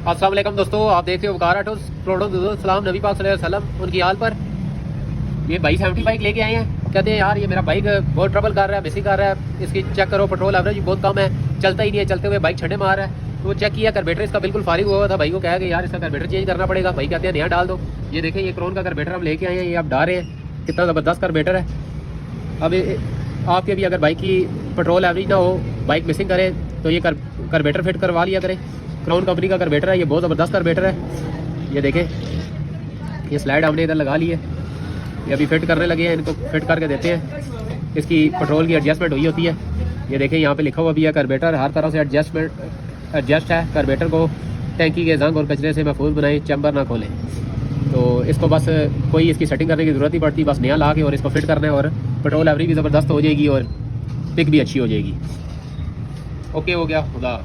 अस्सलाम वालेकुम दोस्तों, आप देख रहे हो वकार ऑटोस। सलाम नबी पाक सल्लल्लाहु अलैहि वसल्लम उनकी हाल पर। ये भाई 70 बाइक लेके आए हैं। कहते हैं यार ये मेरा बाइक बहुत ट्रबल कर रहा है, मिसिंग कर रहा है, इसकी चेक करो, पेट्रोल एवरेज बहुत कम है, चलता ही नहीं है, चलते हुए बाइक छड़े मार रहा है। तो वो चेक किया, कार्बेटर इसका बिल्कुल फारिग हुआ था। भाई को कहा कि यार इसका कार्बेटर चेंज करना पड़ेगा। भाई कहते हैं नया डाल दो। ये देखें, ये क्रोन का कार्बेटर हम लेके आए हैं, ये आप डाल रहे हैं, कितना ज़बरदस्त कार्बेटर है। अब आपके भी अगर बाइक की पेट्रोल एवरेज ना हो, बाइक मिसिंग करे, तो ये कार्बेटर फिट करवा लिया करें। क्राउन कंपनी का कार्बेटर है, ये बहुत ज़बरदस्त कार्बेटर है। ये देखें, ये स्लाइड हमने इधर लगा ली है, ये अभी फिट करने लगे हैं, इनको फिट करके देते हैं। इसकी पेट्रोल की एडजस्टमेंट हुई होती है। ये देखें, यहाँ पे लिखा हुआ भी है कार्बेटर हर तरह से एडजस्ट है। कार्बेटर को टैंकी के जंग और कचरे से महफूज बनाएं, चैम्बर ना खोलें। तो इसको बस कोई इसकी सेटिंग करने की ज़रूरत नहीं पड़ती, बस नया ला के और इसको फिट करना है, और पेट्रोल एवरेज भी ज़बरदस्त हो जाएगी और पिक भी अच्छी हो जाएगी। ओके हो गया, खुदा।